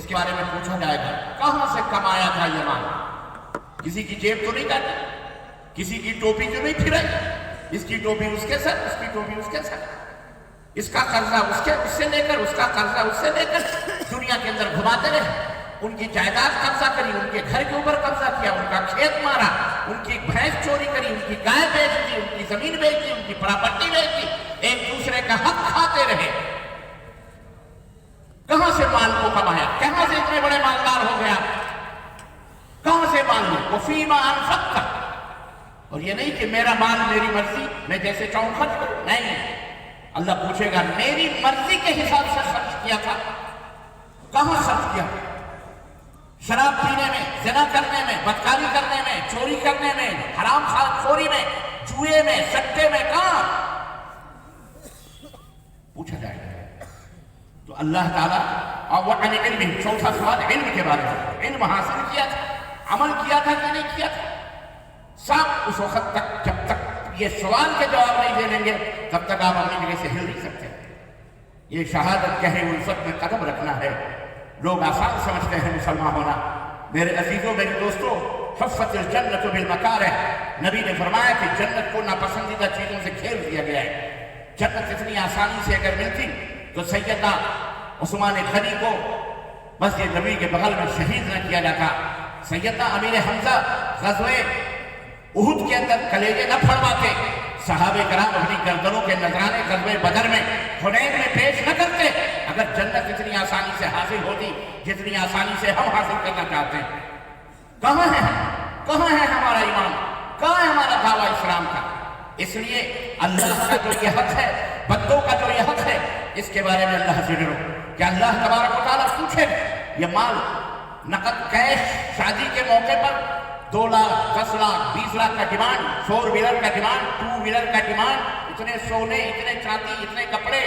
اس کے بارے میں پوچھا جائے گا کہاں سے کمایا تھا یہ مال؟ کسی کی جیب تو نہیں کاٹی، کسی کی ٹوپی تو نہیں پھرائی، اس کی ٹوپی اس کے سر، اس کی ٹوپی اس کے سر، اس کا قرضہ اس سے لے کر، اس کا قرضہ اس سے لے کر دنیا کے اندر گھماتے رہے، ان کی جائیداد قبضہ کری، ان کے گھر کے اوپر قبضہ کیا، ان کا کھیت مارا، ان کی بھینس چوری کری، ان کی گائے بیچ دی، ان کی زمین بیچ دی، ان کی پراپرٹی بیچ دی، ایک دوسرے کا حق کھاتے رہے۔ کہاں سے مال کو کمایا؟ کہاں سے اتنے بڑے مالدار ہو گیا؟ کہاں سے مال لیا؟ وفیما انفقت، اور یہ نہیں کہ میرا مال میری مرضی، میں جیسے چاہوں خرچ کروں، نہیں، اللہ پوچھے گا میری مرضی کے حساب سے خرچ کیا تھا، کہاں خرچ کیا؟ شراب پینے میں، زنا کرنے میں، بدکاری کرنے میں، چوری کرنے میں، حرام خوری میں، جوئے میں، سٹے میں، کہاں؟ پوچھا جائے گا۔ تو اللہ تعالیٰ اور وعن علم، چوتھا سوال علم کے بارے میں، علم حاصل کیا تھا، عمل کیا تھا کہ نہیں کیا تھا؟ سب اس وقت تک جب تک یہ سوال کے جواب نہیں دے لیں گے تب تک آپ اپنی جگہ سے ہل نہیں سکتے۔ یہ شہادت کہے الفت میں قدم رکھنا ہے۔ لوگ آسان سمجھتے ہیں مسلمان ہونا۔ میرے عزیزوں، میرے دوستوں، حفت الجنت بالمکارہ، نبی نے فرمایا کہ جنت کو ناپسندیدہ چیزوں سے گھیر دیا گیا ہے۔ جنت اتنی آسانی سے اگر ملتی تو سیدنا عثمان غنی کو مسجد نبی کے بغل میں شہید نہ کیا جاتا، سیدنا امیر حمزہ غزوہ احد کے اندر کلیجے نہ پھڑواتے، صحابہ کرام اپنی گردنوں کے نذرانے غزوہ بدر میں، حنین میں پیش نہ کرتے، اگر جنت اتنی آسانی سے حاصل ہوتی جتنی آسانی سے ہم حاصل کرنا چاہتے ہیں۔ کہاں ہے ہمارا ایمان؟ کہاں ہے ہمارا دعویٰ اسلام کا؟ اس لیے اللہ کا جو یہ حق ہے، بندوں کا جو یہ حق ہے، اس کے بارے میں اللہ سے ڈرو کہ اللہ تبارک و تعالیٰ پوچھے یہ مال نقد کیش شادی کے موقع پر 2 لاکھ 10 لاکھ 20 لاکھ کا ڈیمانڈ، 4 ویلر کا ڈیمانڈ، 2 ویلر کا ڈیمانڈ، اتنے سونے، اتنے چاندی، اتنے کپڑے،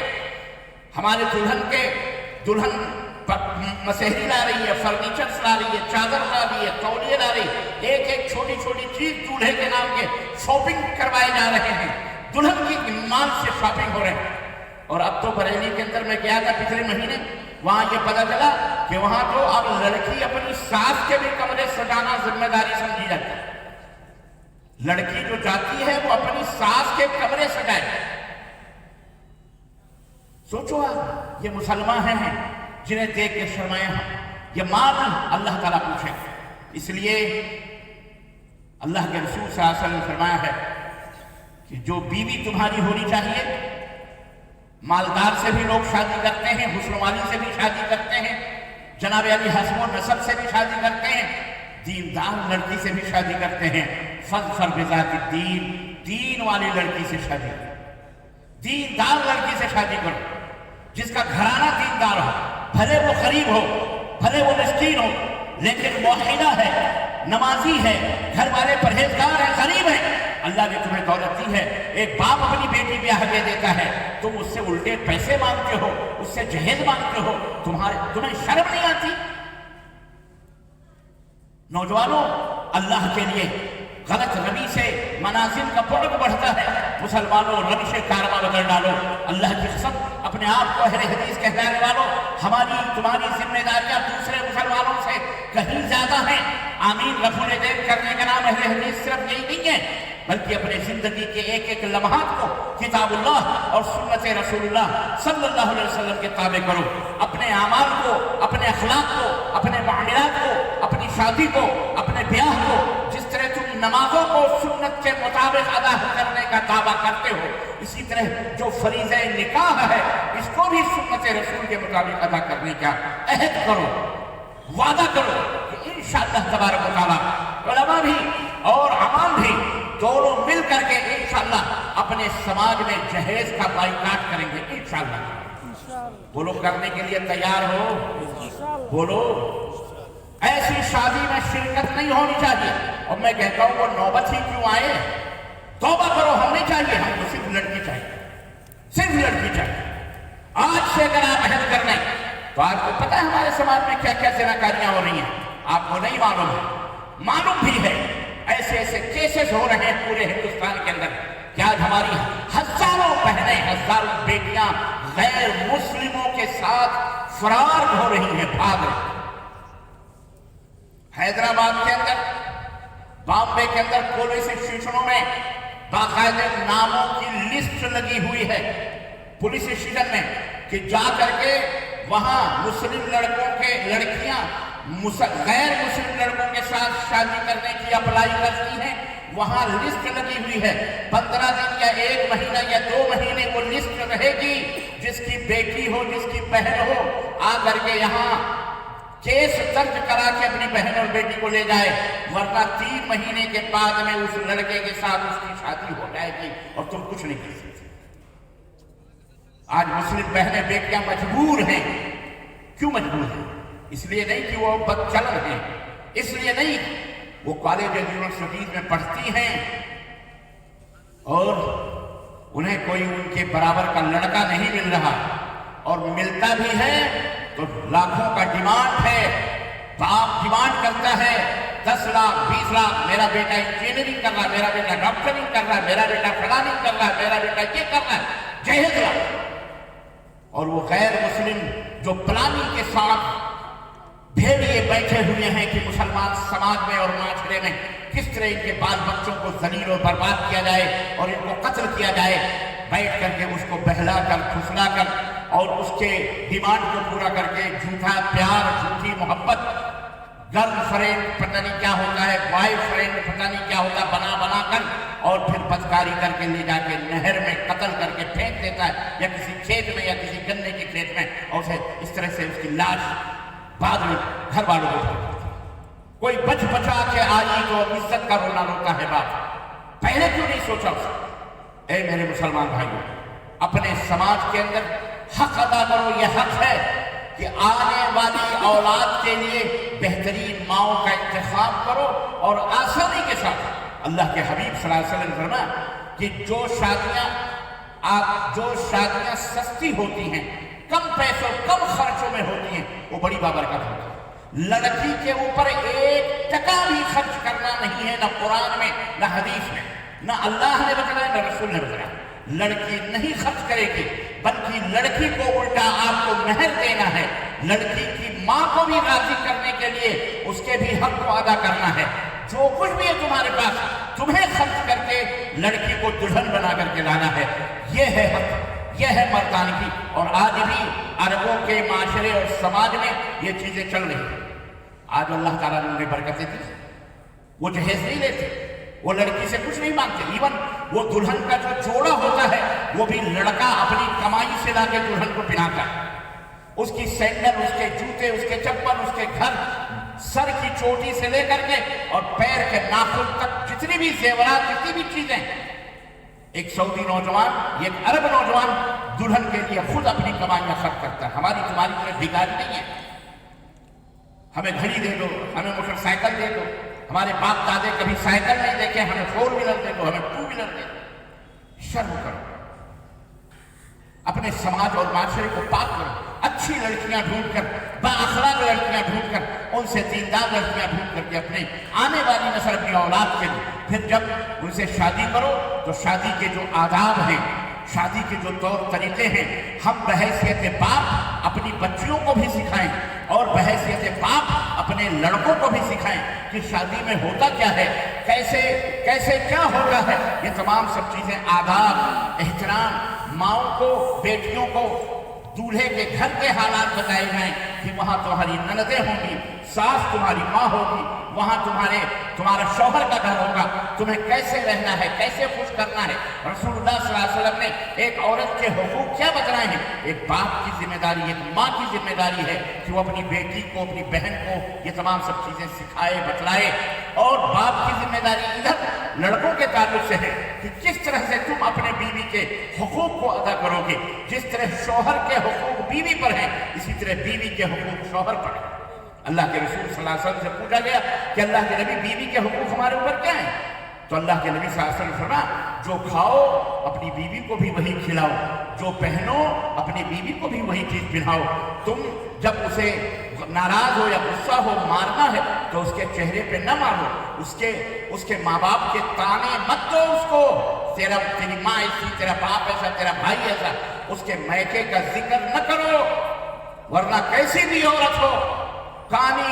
ہمارے دلہن مسحری لا رہی ہے، فرنیچرز لا رہی ہے، چادر لا رہی ہے، تولیے لا رہی ہے، ایک چھوٹی چھوٹی چیز دولہے کے نام کے شاپنگ کروائے جا رہے ہیں، دلہن کی مال سے شاپنگ ہو رہے ہیں۔ اور اب تو بریلی کے اندر میں گیا تھا پچھلے مہینے، وہاں یہ پتہ چلا کہ وہاں تو اب لڑکی اپنی ساس کے بھی کمرے سجانا ذمہ داری سمجھی جاتی ہے۔ لڑکی جو جاتی ہے وہ اپنی ساس کے کمرے سجائے۔ سوچو آپ، یہ مسلمان ہیں جنہیں دیکھ کے شرمائے ہم، یہ مال اللہ تعالیٰ پوچھے۔ اس لیے اللہ کے رسول صلی اللہ علیہ وسلم نے فرمایا ہے کہ جو بیوی تمہاری ہونی چاہیے، مالدار سے بھی لوگ شادی کرتے ہیں، حسن والی سے بھی شادی کرتے ہیں، جناب علی حسب و نسب سے بھی شادی کرتے ہیں، دیندار لڑکی سے بھی شادی کرتے ہیں۔ فاظفر بذات الدین، دین والی لڑکی سے شادی کرو، دیندار لڑکی سے شادی کرو، جس کا گھرانہ دیندار ہو، بھلے وہ غریب ہو، بھلے وہ مسکین ہو، لیکن موحدہ ہے، نمازی ہے، گھر والے پرہیزگار ہیں، غریب ہیں، اللہ نے تمہیں دولت دی ہے۔ ایک باپ اپنی بیٹی بیاہ دے دیتا ہے، تم اس سے الٹے پیسے مانگتے ہو، اس سے جہیز مانگتے ہو، تمہیں شرم نہیں آتی؟ نوجوانوں، اللہ کے لیے غلط روی سے منازل کا بعد بڑھتا ہے۔ مسلمانوں، روش کارواں بدل ڈالو۔ اللہ کی قسم، اپنے آپ کو اہل حدیث کہلانے والوں، ہماری تمہاری ذمہ داریاں دوسرے مسلمانوں سے کہیں زیادہ ہیں۔ آمین رفع دین کرنے کا نام اہل حدیث صرف یہی نہیں ہے، بلکہ اپنے زندگی کے ایک ایک لمحات کو کتاب اللہ اور سنت رسول اللہ صلی اللہ علیہ وسلم کے تابع کرو۔ اپنے اعمال کو، اپنے اخلاق کو، اپنے معاملات کو، اپنی شادی کو، اپنے بیاہ کو، جس طرح تم نمازوں کو سنت کے مطابق ادا کرنے کا دعویٰ کرتے ہو، اسی طرح جو فریضہ نکاح ہے اس کو بھی سنت رسول کے مطابق ادا کرنے کا عہد کرو، وعدہ کرو کہ انشاءاللہ تبارک و تعالیٰ علماء بھی اور عوام بھی دونوں مل کر کے انشاءاللہ اپنے سماج میں جہیز کا بائیکاٹ کریں گے انشاءاللہ۔ بولو، کرنے کے لیے تیار ہو؟ بولو، ایسی شادی میں شرکت نہیں ہونی چاہیے۔ اور میں کہتا ہوں وہ نوبت ہی کیوں آئے؟ توبہ کرو، ہم نہیں چاہیے، ہم کو صرف لڑکی چاہیے، صرف لڑکی چاہیے۔ آج سے اگر آپ عہد کر لیں تو آپ کو پتہ ہے ہمارے سماج میں کیا کیا زناکاریاں ہو رہی ہیں، آپ کو نہیں معلوم ہے، معلوم بھی ہے۔ ایسے ایسے کیسز ہو رہے ہیں پورے ہندوستان کے اندر کہ آج ہماری ہزاروں بہنیں، ہزاروں بیٹیاں غیر مسلموں کے ساتھ فرار ہو رہی ہیں، بھاگ رہی ہیں۔ حیدرآباد کے اندر، بامبے کے اندر پولیس اسٹیشنوں میں باقاعدہ ناموں کی لسٹ لگی ہوئی ہے پولیس اسٹیشن میں کہ جا کر کے وہاں مسلم لڑکیاں غیر مسلم لڑکوں کے ساتھ شادی کرنے کی اپلائی کرتی ہیں، وہاں لسٹ لگی ہوئی ہے. 15 دن یا 1 مہینہ یا 2 مہینے وہ لسٹ رہے گی. جس کی بیٹی ہو، جس کی بہن ہو، آ کر کے یہاں کیس درج کرا کے اپنی بہن اور بیٹی کو لے جائے، ورنہ 3 مہینے کے بعد میں اس لڑکے کے ساتھ اس کی شادی ہو جائے گی اور تم کچھ نہیں کر سکتے. آج مسلم بہنیں بیٹیاں مجبور ہیں. کیوں مجبور ہیں؟ اس لیے نہیں کہ وہ بدچلن ہیں، اس لیے نہیں، وہ کالج یونیورسٹیز میں پڑھتی ہیں اور انہیں کوئی ان کے برابر کا لڑکا نہیں مل رہا، اور ملتا بھی ہے تو لاکھوں کا ڈیمانڈ ہے. باپ ڈیمانڈ کرتا ہے 10 لاکھ 20 لاکھ، میرا بیٹا انجینئرنگ کر رہا ہے، میرا بیٹا ڈاکٹرنگ کر رہا ہے، میرا بیٹا فلاننگ کر رہا ہے، میرا بیٹا یہ کر رہا ہے، جہیز رہا. اور وہ غیر مسلم جو پلاننگ کے ساتھ بھیڑیے بیٹھے ہوئے ہیں کہ مسلمان سماج میں اور معاشرے میں کس طرح ان کے بال بچوں کو ذلیل و برباد کیا جائے اور ان کو قتل کیا جائے، بیٹھ کر کے اس کو بہلا کر پھسلا کر اور اس کے ڈیمانڈ کو پورا کر کے جھوٹا پیار، جھوٹی محبت، گرل فرینڈ پتہ نہیں کیا ہوتا ہے، بوائے فرینڈ پتہ نہیں کیا ہوتا، بنا کر اور پھر بدکاری کر کے لے جا کے نہر میں قتل کر کے پھینک دیتا ہے، یا کسی کھیت میں یا کسی گنے کے کھیت میں، اور اسے اس طرح سے اس کی لاش بعد میں گھر والوں کو کوئی بچ بچا کے آئی تو عزت کا رونا روتا ہے باپ. پہلے کیوں نہیں سوچا اس نے؟ اے میرے مسلمان بھائیوں، اپنے سماج کے اندر حق ادا کرو. یہ حق ہے کہ آنے والی اولاد کے لیے بہترین ماؤں کا انتخاب کرو، اور آسانی کے ساتھ اللہ کے حبیب صلی اللہ علیہ وسلم فرمایا کہ جو شادیاں سستی ہوتی ہیں، کم پیسوں کم خرچوں میں ہوتی ہیں، وہ بڑی بابرکت ہوتی ہے. لڑکی کے اوپر 1 ٹکا بھی خرچ کرنا نہیں ہے، نہ قرآن میں نہ حدیث میں، نہ اللہ نے بتایا نہ رسول نے بتایا. لڑکی نہیں خرچ کرے گی، بلکہ لڑکی کو الٹا آپ کو مہر دینا ہے. لڑکی کی ماں کو بھی راضی کرنے کے لیے اس کے بھی حق کو ادا کرنا ہے. جو کچھ بھی ہے تمہارے پاس، تمہیں خرچ کر کے لڑکی کو دلہن بنا کر کے لانا ہے. یہ ہے حق، یہ ہے مردانگی. اور آج بھی عربوں کے معاشرے اور سماج میں یہ چیزیں چل رہی ہیں. آج اللہ تعالیٰ نے انہیں برکتیں دی. وہ جہیز نہیں لیتے، وہ لڑکی سے کچھ نہیں مانگتے. ایون وہ دلہن کا جو جوڑا ہوتا ہے وہ بھی لڑکا اپنی کمائی سے لا کے دلہن کو پہناتا ہے. اس کی سینڈل، اس کے جوتے، اس کے چپل، اس کے گھر، سر کی چوٹی سے لے کر کے اور پیر کے ناخن تک جتنی بھی زیورات، جتنی بھی چیزیں. ایک سعودی نوجوان، ایک عرب نوجوان دلہن کے لیے خود اپنی کمائیاں خرچ کرتا ہے. ہماری تمہاری طرح بھکاری نہیں ہے. ہمیں گھڑی دے دو، ہمیں موٹر سائیکل دے دو. ہمارے باپ دادے کبھی سائیکل نہیں دیکھے، ہمیں 4 ویلر دے دو، ہمیں 2 ویلر دے دو. شرم کرو، اپنے سماج اور معاشرے کو پاک کرو. اچھی لڑکیاں ڈھونڈ کر، بااخلاق لڑکیاں ڈھونڈ کر، ان سے دیندار لڑکیاں ڈھونڈ کر کے اپنے آنے والی نسل، اپنی اولاد کے لیے پھر جب ان سے شادی کرو تو شادی کے جو آداب ہیں، شادی کے جو طور طریقے ہیں، ہم بحیثیت باپ اپنی بچیوں کو بھی سکھائیں اور بحیثیت باپ اپنے لڑکوں کو بھی سکھائیں کہ شادی میں ہوتا کیا ہے، کیسے کیا ہوتا ہے. یہ تمام سب چیزیں، آداب، احترام، ماؤں کو، بیٹیوں کو دولہے کے گھر کے حالات بتائے جائیں کہ وہاں تمہاری نندیں ہوں گی، ساس تمہاری ماں ہوگی، وہاں تمہارا شوہر کا گھر ہوگا، تمہیں کیسے رہنا ہے، کیسے خوش کرنا ہے. رسول اللہ صلی اللہ علیہ وسلم نے ایک عورت کے حقوق کیا بتائے ہیں. ایک باپ کی ذمہ داری، ایک ماں کی ذمہ داری ہے کہ وہ اپنی بیٹی کو، اپنی بہن کو یہ تمام سب چیزیں سکھائے، بتلائے. اور باپ کی ذمہ داری ادھر لڑکوں کے تعلق سے ہے کہ کس طرح سے تم اپنے بیوی کے حقوق کو ادا کرو گے. جس طرح شوہر کے حقوق بیوی پر ہیں، اسی طرح بیوی کے حقوق شوہر پر ہیں. اللہ کے رسول صلی اللہ علیہ وسلم سے پوچھا گیا کہ اللہ کے نبی بیوی کے حقوق ہمارے اوپر کیا ہیں؟ تو اللہ کے نبی صلی اللہ علیہ وسلم فرمایا جو کھاؤ اپنی بیوی کو بھی وہی کھلاؤ، جو پہنو اپنی بیوی کو بھی وہی چیز پہناؤ. تم جب اسے ناراض ہو یا غصہ ہو مارنا ہے تو اس کے چہرے پہ نہ مارو، اس کے ماں باپ کے تانے مت دو اس کو، تیری ماں ایسی، تیرا باپ ایسا، تیرا بھائی ایسا. اس کے میکے کا ذکر نہ کرو، ورنہ کیسی بھی عورت ہو، کانی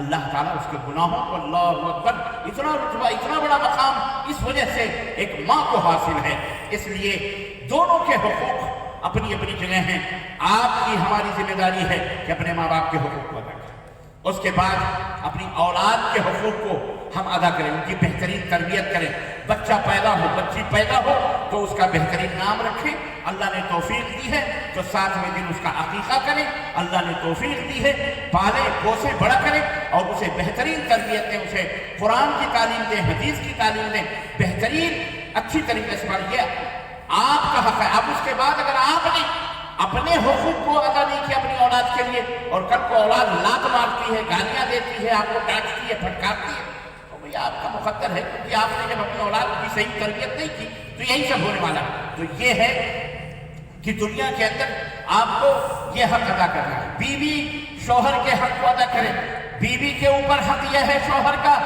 اللہ تعالیٰ اس کے گناہوں کو اللہ اکبر اتنا رتبہ اتنا بڑا مقام اس وجہ سے ایک ماں کو حاصل ہے. اس لیے دونوں کے حقوق اپنی اپنی جگہ ہیں. آپ کی ہماری ذمہ داری ہے کہ اپنے ماں باپ کے حقوق کو ادا کریں. اس کے بعد اپنی اولاد کے حقوق کو ہم ادا کریں, ان کی بہترین تربیت کریں. بچہ پیدا ہو, بچی پیدا ہو تو اس کا بہترین نام رکھیں. اللہ نے توفیق دی ہے تو 7ویں دن اس کا عقیقہ کریں. اللہ نے توفیق دی ہے, پالے پوسے بڑا کریں اور اسے بہترین تربیت دیں, اسے قرآن کی تعلیم دیں, حدیث کی تعلیم دیں, بہترین اچھی طریقے سے پڑھیے. آپ کا حق ہے. اب اس کے بعد اگر آپ نے اپنے حقوق کو ادا نہیں کیا اپنی اولاد کے لیے اور کل کو اولاد لات مارتی ہے, گالیاں دیتی ہے, آپ کو ڈانٹتی ہے, پھٹکارتی ہے, تو بھئی آپ کا مقدر ہے, کیونکہ آپ نے جب اپنی اولاد کی صحیح تربیت نہیں کی تو یہی سب ہونے والا. تو یہ ہے کہ دنیا کے اندر آپ کو یہ حق ادا کرنا ہے. بیوی شوہر کے حق کو ادا کرے. بیوی کے اوپر حق یہ ہے شوہر کا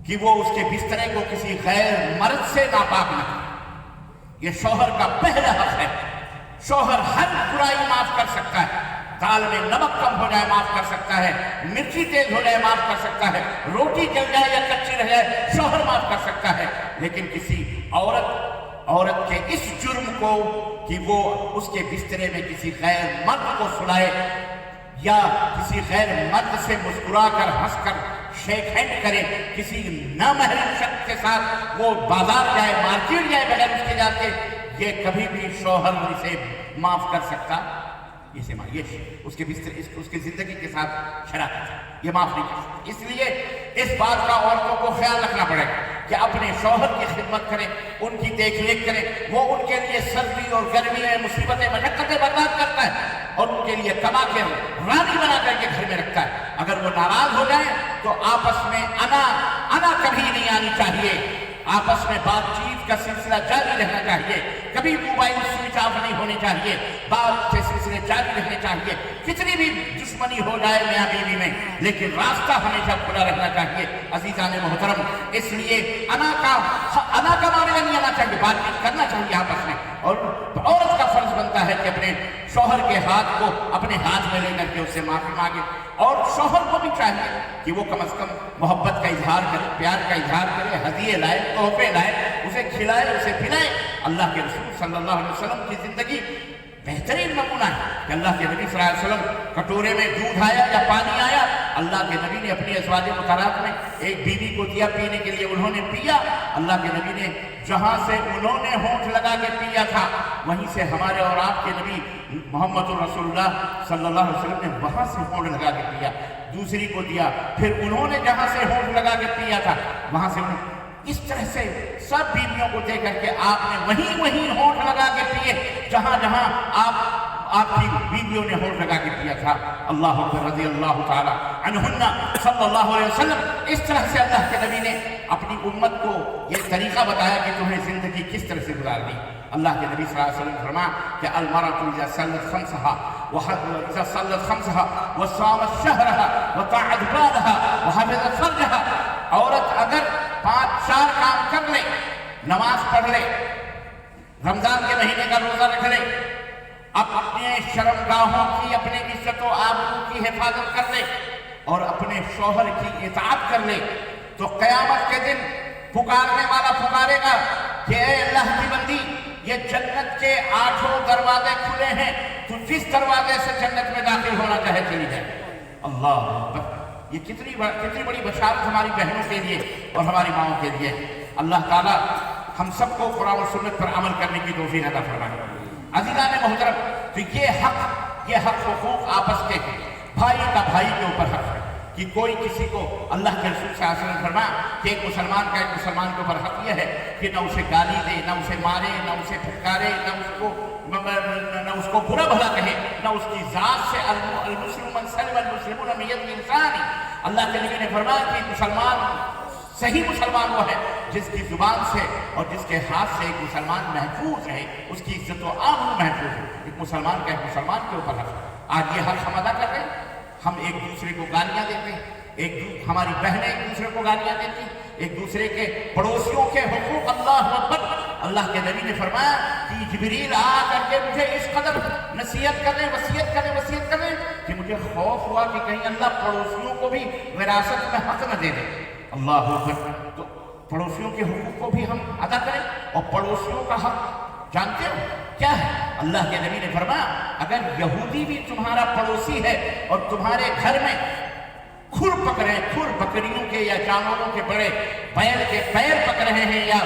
کہ وہ اس کے بسترے کو کسی غیر مرد سے ناپاک نہ کرے. یہ شوہر کا پہلا حق ہے. شوہر ہر برائی معاف کر سکتا ہے. دال میں نمک کم ہو جائے معاف کر سکتا ہے, مرچی تیز ہو جائے معاف کر سکتا ہے, روٹی جل جائے یا کچی رہ جائے شوہر معاف کر سکتا ہے. لیکن کسی عورت کے اس جرم کو کہ وہ اس کے بسترے میں کسی غیر مرد کو سلائے یا کسی غیر مرد سے مسکرا کر ہنس کر شیک ہینڈ کرے, کسی نامحرم شخص کے ساتھ وہ بازار جائے, مارکیٹ جائے بغیر اس کے جاتے, یہ کبھی بھی شوہر اسے معاف کر سکتا. یہ اس کے بستر اس کی زندگی کے ساتھ شراکت ہے, یہ معاف نہیں کر سکتا. اس لیے اس بات کا عورتوں کو خیال رکھنا پڑے گا کہ اپنے شوہر کی خدمت کریں, ان کی دیکھ ریکھ کریں. وہ ان کے لیے سردی اور گرمی میں مصیبتیں مشقتیں برداشت کرتا ہے اور ان کے لیے کما کے رانی بنا کر کے گھر میں رکھتا ہے. اگر وہ ناراض ہو جائیں تو آپس میں انا کبھی نہیں آنی چاہیے. آپس میں بات چیت کا سلسلہ جاری رہنا چاہیے. کبھی موبائل سوئچ آف نہیں ہونے چاہیے. بات کے سلسلے جاری رہنے چاہیے. کتنی بھی دشمنی ہو جائے میاں بیوی میں, لیکن راستہ ہمیشہ کھلا رہنا چاہیے. عزیزان محترم, اس لیے انا کا معاملہ نہیں آنا چاہیے, بات چیت کرنا چاہیے آپس میں. اور عورت کا فرض بنتا ہے کہ اپنے شوہر کے ہاتھ کو اپنے ہاتھ میں لے کر کے اس سے معافی مانگے. اور شوہر کو بھی چاہیے کہ وہ کم از کم محبت کا اظہار کرے, پیار کا اظہار کرے, ہدیے لائے, تحفے لائے, اسے کھلائے, اسے پلائے. اللہ کے رسول صلی اللہ علیہ وسلم کی زندگی بہترین نمونہ ہے کہ اللہ کے نبی صلی اللہ علیہ وسلم کٹورے میں دودھ آیا یا پانی آیا, اللہ کے نبی نے اپنی ازواج مطہرات میں ایک بیوی کو دیا پینے کے لیے, انہوں نے پیا. اللہ کے نبی نے جہاں سے انہوں نے ہونٹ لگا کے پیا تھا وہیں سے ہمارے اور آپ کے نبی محمد رسول اللہ صلی اللہ علیہ وسلم نے وہاں سے ہونٹ لگا کے پیا, دوسری کو دیا, پھر انہوں نے جہاں سے ہونٹ لگا کے پیا تھا وہاں سے انہوں. اس طرح سے سب بیویوں کو دے کر کے آپ نے وہیں ہونٹ لگا کے پیے جہاں جہاں آپ کی بیویوں نے ہونٹ لگا کے پیا تھا. اللہ اکبر, رضی اللہ تعالی عنہن صلی اللہ علیہ وسلم. اس طرح سے اللہ کے نبی نے اپنی امت کو یہ طریقہ بتایا کہ تمہیں زندگی کس طرح سے گزارنی. اللہ کے نبی صلی اللہ علیہ وسلم فرمایا کہ المرأة اذا صلت خمسها وصامت شهرها وطاعت بالها وحفظت فرجها, عورت اگر 5-4 کام کر لے, نماز پڑھ لے, رمضان کے مہینے کا روزہ رکھ لے, اپنے شرمگاہوں کی, اپنے عزت و آبرو کی حفاظت کر لے اور اپنے شوہر کی اطاعت کر لے, تو قیامت کے دن پکارنے والا پکارے گا کہ اے اللہ کی بندی, یہ جنت کے 8 دروازے کھلے ہیں, تو جس دروازے سے جنت میں داخل ہونا چاہے چلی جائے. اللہ اکبر, یہ کتنی بڑی بشارت ہماری بہنوں کے لیے اور ہماری ماؤں کے لیے. اللہ تعالیٰ ہم سب کو قرآن و سنت پر عمل کرنے کی توفیق عطا فرمائے. عزیزان محترم, تو یہ حق حقوق آپس کے ہیں. بھائی کا بھائی کے اوپر حق ہے کہ کوئی کسی کو, اللہ کے رسول صلی اللہ علیہ وسلم فرمایا کہ ایک مسلمان کے اوپر حق یہ ہے کہ نہ اسے گالی دے, نہ اسے مارے, نہ اسے پھٹکارے, نہ اس کو برا بھلا کہے, نہ اس کی ذات سے. المسلم من سلم المسلمون من ید لسانہ. اللہ کے نبی نے فرمایا کہ صحیح مسلمان وہ ہے جس کی زبان سے اور جس کے ہاتھ سے ایک مسلمان محفوظ ہے, اس کی عزت و آبرو محفوظ ہے. ایک مسلمان کا ایک مسلمان کے اوپر حق ہے. آج یہ حق ہم ادا کر رہے ہیں. ہم ایک دوسرے کو گالیاں دیتے ہیں, ہماری بہنیں ایک دوسرے کو گالیاں دیتی, ایک دوسرے کے پڑوسیوں کے حقوق. اللہ اکبر, اللہ کے نبی نے فرمایا کہ جبریل آ کر کے مجھے اس قدر نصیحت کریں, وصیت کریں کہ کہ مجھے خوف ہوا کہ کہیں اللہ پڑوسیوں کو بھی وراثت میں حق نہ دے دے۔ اللہ اکبر۔ تو پڑوسیوں کے حقوق کو بھی ہم ادا کریں، اور پڑوسیوں کا حق جانتے ہو کیا ہے؟ اللہ کے نبی نے فرمایا اگر یہودی بھی تمہارا پڑوسی ہے اور تمہارے گھر میں کھر پک رہے ہیں، کھر بکریوں کے یا جانوروں کے بڑے بیل کے پیر پک رہے ہیں یا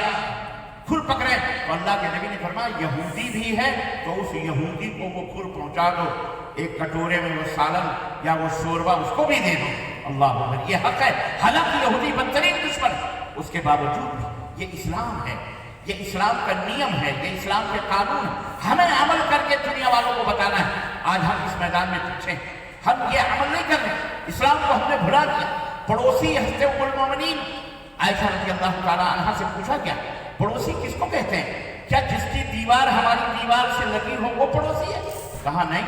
کھر پک رہے ہیں، تو اللہ کے نبی نے فرمایا یہودی بھی ہے تو اس یہودی کو وہ کھر پہنچا دو، ایک کٹورے میں وہ سالن یا وہ شوربہ اس کو بھی دے دو۔ اللہ اکبر، یہ حق ہے۔ حالانکہ یہودی بدترین دشمن ہے، اس کے باوجود بھی یہ اسلام ہے، یہ اسلام کا نیم ہے، یہ اسلام کے قانون ہے، ہمیں عمل کر کے دنیا والوں کو بتانا ہے۔ آج ہم اس میدان میں پیچھے ہیں، ہم یہ عمل نہیں کر رہے، اسلام کو ہم نے بھلا دیا۔ پڑوسی ہستے ام المومنین عائشہ رضی اللہ تعالیٰ عنہا سے پوچھا گیا پڑوسی کس کو کہتے ہیں؟ کیا جس کی دیوار ہماری دیوار سے لگی ہو وہ پڑوسی ہے؟ کہا نہیں،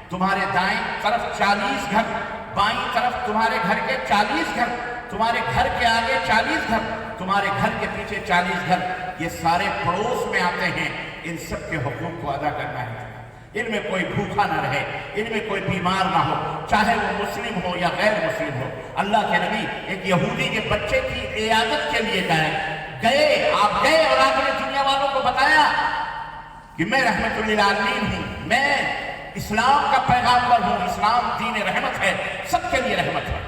تمہارے دائیں طرف 40 گھر، بائیں طرف تمہارے گھر کے 40 گھر، تمہارے گھر کے آگے 40 گھر، تمہارے گھر کے پیچھے 40 گھر، یہ سارے پڑوس میں آتے ہیں، ان سب کے حقوق کو ادا کرنا ہے۔ ان میں کوئی بھوکا نہ رہے، ان میں کوئی بیمار نہ ہو، چاہے وہ مسلم ہو یا غیر مسلم ہو۔ اللہ کے نبی ایک یہودی کے بچے کی عیادت کے لیے آپ گئے اور آپ نے دنیا والوں کو بتایا کہ میں رحمت للعالمین ہوں، میں اسلام کا پیغامبر ہوں، اسلام دین رحمت ہے، سب کے لیے رحمت ہے۔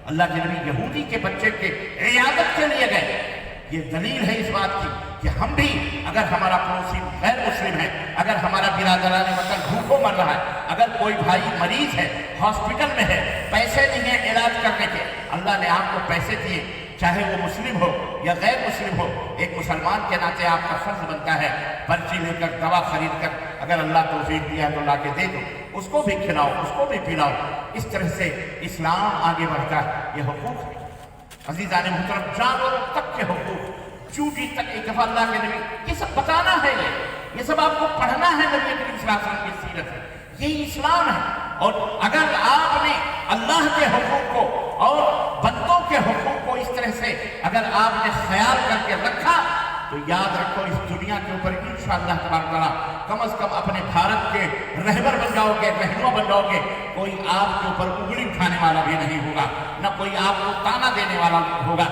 اللہ کے نبی یہودی کے بچے کے عیادت کے لیے گئے۔ یہ دلیل ہے اس بات کی کہ ہم بھی اگر ہمارا پڑوسی غیر مسلم ہے، اگر ہمارا برادران وطن بھوکوں مر رہا ہے، اگر کوئی بھائی مریض ہے، ہاسپٹل میں ہے، پیسے نہیں ہیں علاج کرنے کے، اللہ نے آپ کو پیسے دیے، چاہے وہ مسلم ہو یا غیر مسلم ہو، ایک مسلمان کے ناطے آپ کا فرض بنتا ہے پرچی لے کر دوا خرید کر اگر اللہ توفیق دیا تو لا کے دے دو، اس کو بھی کھلاؤ، اس کو بھی پلاؤ۔ اس طرح سے اسلام آگے بڑھتا ہے۔ یہ حقوق ہے عزیزان محترم، جانوروں تک کے حقوق، چوٹی تک ایک دفعہ اللہ کے نبی، یہ سب بتانا ہے، یہ سب آپ کو پڑھنا ہے نبی کریم صلی اللہ علیہ وسلم کی سیرت ہے، یہی اسلام ہے۔ اور اگر آپ نے اللہ کے حقوق کو اور بندوں کے حقوق کو اس طرح سے اگر آپ نے خیال کر کے رکھا تو یاد رکھو اس دنیا کے اوپر انشاءاللہ تبارک تعالیٰ کم از کم اپنے بھارت کے رہبر بن جاؤ گے، رہنما بن جاؤ گے، کوئی آپ کے اوپر انگلی اٹھانے والا بھی نہیں ہوگا، نہ کوئی آپ کو تانا دینے والا ہوگا۔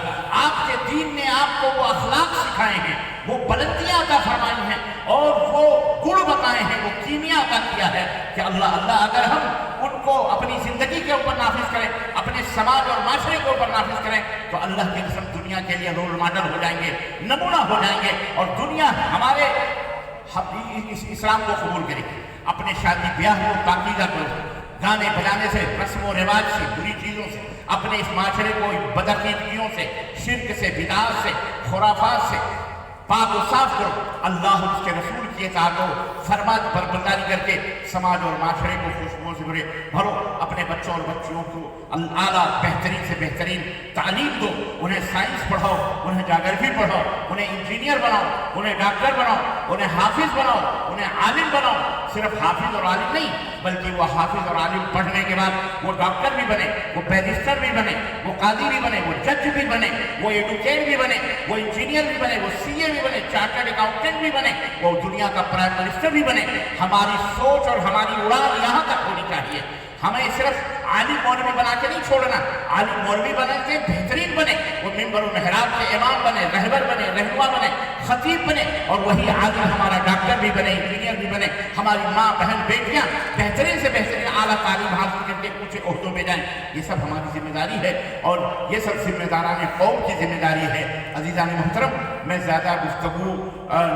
آپ کے دین نے آپ کو وہ اخلاق سکھائے ہیں، وہ بلندیاں عطا فرمائی ہیں اور وہ گڑ بتائے ہیں، وہ کیمیا عطا کیا ہے کہ اللہ اگر ہم ان کو اپنی زندگی کے اوپر نافذ کریں، اپنے سماج اور معاشرے کے اوپر نافذ کریں تو اللہ کی قسم دنیا کے لیے رول ماڈل ہو جائیں گے، نمونہ ہو جائیں گے، اور دنیا ہمارے اسلام کو قبول کرے گی۔ اپنے شادی بیاہ کو پاکیزہ کرو، گانے بجانے سے، رسم و رواج سے، بری چیزوں سے، اپنے اس معاشرے کو بدعقیدگیوں سے، شرک سے، بدعات سے، خرافات سے پاک و صاف کرو، اللہ اور اس کے رسول کی اطاعت و فرمان برداری کر کے سماج اور معاشرے کو خوشبوؤں سے بھرو، اپنے بچوں اور بچیوں کو اعلیٰ بہترین سے بہترین تعلیم دو، انہیں سائنس پڑھاؤ، انہیں جاگرفی پڑھاؤ، انہیں انجینئر بناؤ، انہیں ڈاکٹر بناؤ، انہیں حافظ بناؤ، انہیں عالم بناؤ۔ صرف حافظ اور عالم نہیں بلکہ وہ حافظ اور عالم پڑھنے کے بعد وہ ڈاکٹر بھی بنے، وہ بیرسٹر بھی بنے، وہ قاضی بھی بنے، وہ جج بھی بنے، وہ ایڈوکیٹ بھی بنے، وہ انجینئر بھی بنے، وہ سی اے بھی بنے، چارٹرڈ اکاؤنٹنٹ بھی بنے، وہ دنیا کا پرائم منسٹر بھی بنے۔ ہماری سوچ اور ہماری اڑان یہاں تک ہونی چاہیے۔ ہمیں صرف عالم مولوی بنا کے نہیں چھوڑنا، عالم مولوی بنے کے بہترین بنے، وہ منبر و محراب کے امام بنے، رہبر بنے، رہنما بنے، خطیب بنے، اور وہی عالم ہمارا ڈاکٹر بھی بنے، انجینئر بھی بنے، ہماری ماں بہن بیٹیاں بہترین سے بہترین اعلیٰ تعلیم حاصل کر کے اونچے عہدوں پہ جائیں۔ یہ سب ہماری ذمہ داری ہے اور یہ سب ذمہ داران قوم کی ذمہ داری ہے۔ عزیزان محترم، میں زیادہ گفتگو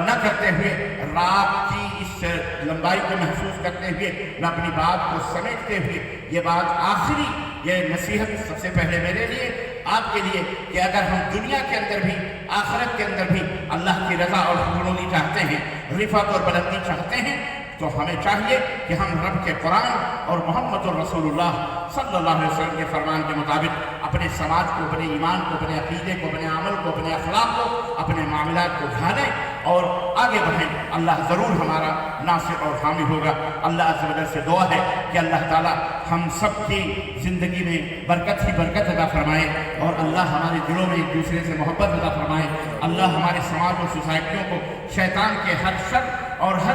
نہ کرتے ہوئے، رات کی اس لمبائی کو محسوس کرتے ہوئے، میں اپنی بات کو سمیٹتے ہوئے یہ بات آخری، یہ نصیحت سب سے پہلے میرے لیے، آپ کے لیے، کہ اگر ہم دنیا کے اندر بھی آخرت کے اندر بھی اللہ کی رضا اور خوشنودی چاہتے ہیں، رفعت اور بلندی چاہتے ہیں، تو ہمیں چاہیے کہ ہم رب کے قرآن اور محمد رسول اللہ صلی اللہ علیہ وسلم کے فرمان کے مطابق اپنے سماج کو، اپنے ایمان کو، اپنے عقیدے کو، اپنے عمل کو، اپنے اخلاق کو، اپنے معاملات کو ڈھالیں اور آگے بڑھیں۔ اللہ ضرور ہمارا ناصر اور حامی ہوگا۔ اللہ عز و جل سے دعا ہے کہ اللہ تعالیٰ ہم سب کی زندگی میں برکت ہی برکت عطا فرمائے، اور اللہ ہمارے دلوں میں ایک دوسرے سے محبت عطا فرمائے۔ اللہ ہمارے سماج اور سوسائٹیوں کو شیطان کے ہر شر اور ہر